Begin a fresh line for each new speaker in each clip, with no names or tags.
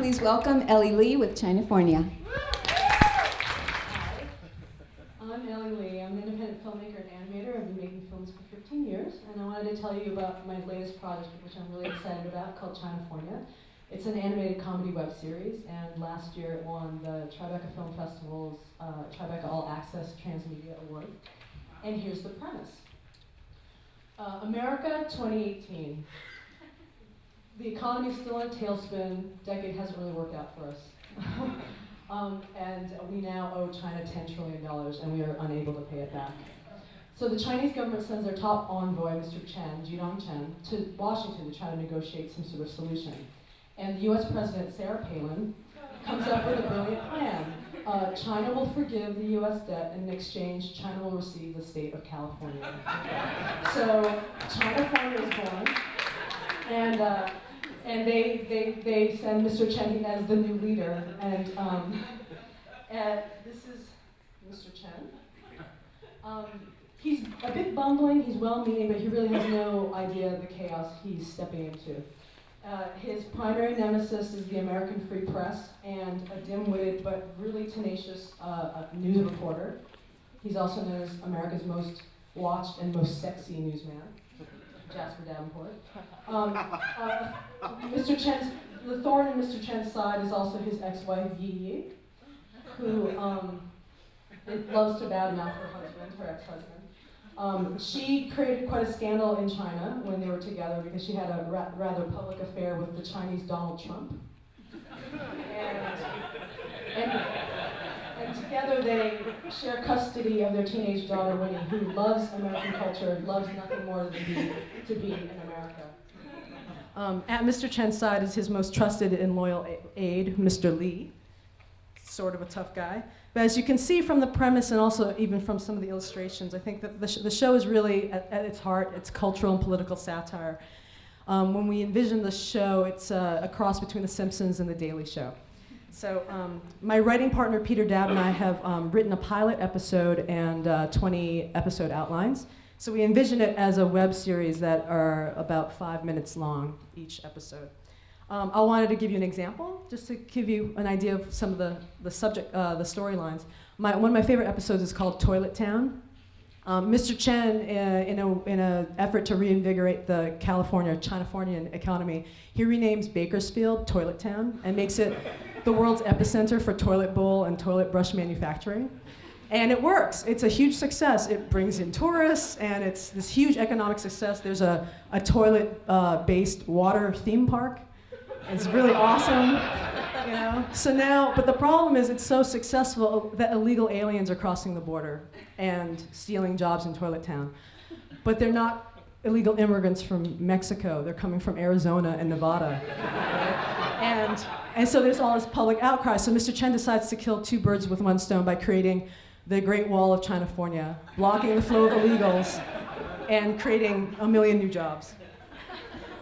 please welcome Ellie Lee with Chinafornia.
Hi, I'm Ellie Lee. I'm an independent filmmaker and animator. I've been making films for 15 years, and I wanted to tell you about my latest project, which I'm really excited about, called Chinafornia. It's an animated comedy web series, and last year it won the Tribeca Film Festival's Tribeca All Access Transmedia Award. And here's the premise. America 2018. The economy's still in a tailspin. Decade hasn't really worked out for us. And we now owe China $10 trillion, and we are unable to pay it back. So the Chinese government sends their top envoy, Mr. Chen, to Washington to try to negotiate some sort of solution. And the US President, Sarah Palin, comes up with a brilliant plan. China will forgive the US debt, and in exchange, China will receive the state of California. So Chinafornia is born, and they send Mr. Chen as the new leader, and this is Mr. Chen. He's a bit bumbling, he's well-meaning, but he really has no idea of the chaos he's stepping into. His primary nemesis is the American Free Press and a dim-witted but really tenacious news reporter. He's also known as America's most watched and most sexy newsman, Jasper Davenport. The thorn in Mr. Chen's side is also his ex-wife, Yi, who loves to badmouth her ex-husband. She created quite a scandal in China when they were together because she had a rather public affair with the Chinese Donald Trump. And together they share custody of their teenage daughter, Winnie, who loves American culture, loves nothing more than to be in America. At Mr. Chen's side is his most trusted and loyal aide, Mr. Lee, sort of a tough guy. But as you can see from the premise and also even from some of the illustrations, I think that the show is really, at its heart, it's cultural and political satire. When we envision the show, it's a cross between The Simpsons and The Daily Show. So my writing partner, Peter Dabb, and I have written a pilot episode and 20 episode outlines. So we envision it as a web series that are about 5 minutes long, each episode. I wanted to give you an example, just to give you an idea of some of the storylines. One of my favorite episodes is called Toilet Town. Mr. Chen, in an effort to reinvigorate the Chinafornian economy, he renames Bakersfield Toilet Town and makes it the world's epicenter for toilet bowl and toilet brush manufacturing. And it works. It's a huge success. It brings in tourists, and it's this huge economic success. There's a toilet-based water theme park. It's really awesome, you know. So now, but the problem is it's so successful that illegal aliens are crossing the border and stealing jobs in Toilet Town. But they're not illegal immigrants from Mexico. They're coming from Arizona and Nevada. And so there's all this public outcry. So Mr. Chen decides to kill two birds with one stone by creating the Great Wall of Chinafornia, blocking the flow of illegals and creating 1 million new jobs.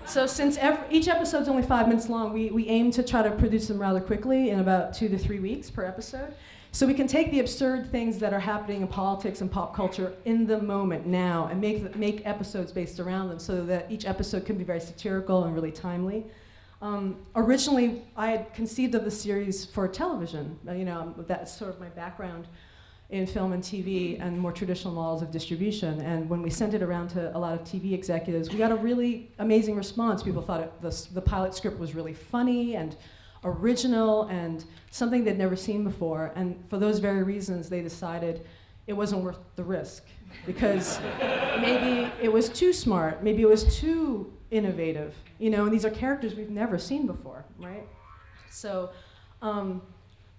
So since each episode's only 5 minutes long, we aim to try to produce them rather quickly in about 2 to 3 weeks per episode. So we can take the absurd things that are happening in politics and pop culture in the moment now and make episodes based around them so that each episode can be very satirical and really timely. Originally, I had conceived of the series for television. You know, that's sort of my background in film and TV and more traditional models of distribution. And when we sent it around to a lot of TV executives, we got a really amazing response. People thought the pilot script was really funny and original and something they'd never seen before. And for those very reasons, they decided it wasn't worth the risk because maybe it was too smart, maybe it was too innovative, you know, and these are characters we've never seen before, right? So,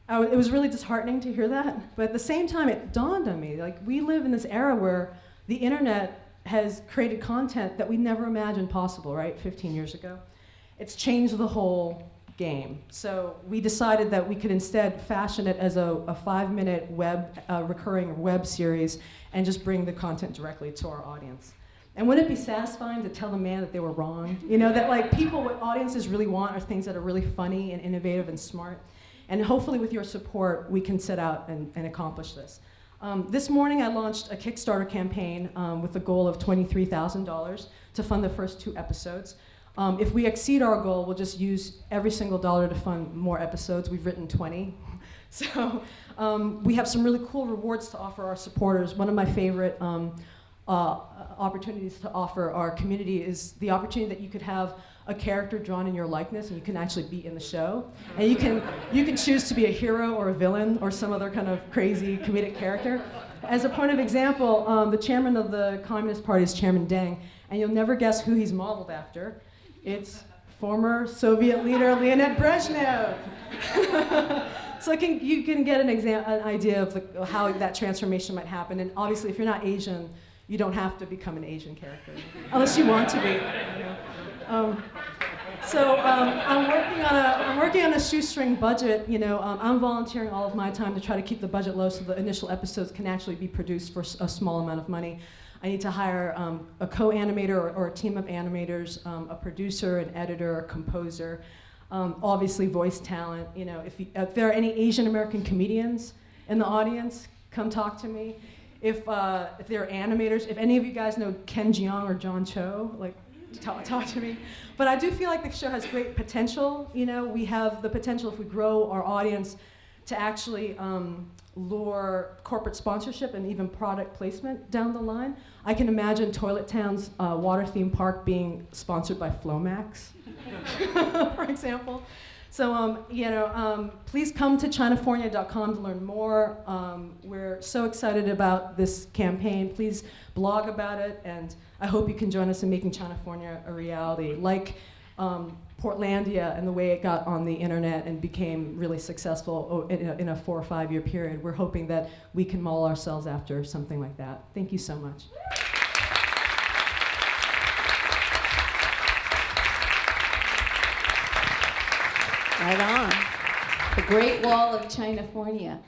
it was really disheartening to hear that, but at the same time, it dawned on me, like, we live in this era where the internet has created content that we never imagined possible, right, 15 years ago. It's changed the whole game. So we decided that we could instead fashion it as a 5-minute recurring web series and just bring the content directly to our audience. And wouldn't it be satisfying to tell the man that they were wrong? You know, that like what audiences really want are things that are really funny and innovative and smart. And hopefully with your support, we can set out and accomplish this. This morning I launched a Kickstarter campaign with the goal of $23,000 to fund the first 2 episodes. If we exceed our goal, we'll just use every single dollar to fund more episodes. We've written 20. So we have some really cool rewards to offer our supporters. One of my favorite opportunities to offer our community is the opportunity that you could have a character drawn in your likeness and you can actually be in the show. And you can choose to be a hero or a villain or some other kind of crazy comedic character. As a point of example, the chairman of the Communist Party is Chairman Deng, and you'll never guess who he's modeled after. It's former Soviet leader Leonid Brezhnev. So you can get an idea of how that transformation might happen. And obviously, if you're not Asian, you don't have to become an Asian character, unless you want to be. I'm working on a shoestring budget. I'm volunteering all of my time to try to keep the budget low so the initial episodes can actually be produced for a small amount of money. I need to hire a co-animator or a team of animators, a producer, an editor, a composer, obviously voice talent. If there are any Asian American comedians in the audience, come talk to me. If there are animators, if any of you guys know Ken Jeong or John Cho, talk to me. But I do feel like the show has great potential. We have the potential, if we grow our audience, to actually lure corporate sponsorship and even product placement down the line. I can imagine Toilet Town's water theme park being sponsored by Flomax, for example. So, please come to Chinafornia.com to learn more. We're so excited about this campaign. Please blog about it, and I hope you can join us in making Chinafornia a reality. Like Portlandia and the way it got on the internet and became really successful in a 4 or 5 year period. We're hoping that we can model ourselves after something like that. Thank you so much.
Right on. The Great Wall of Chinafornia.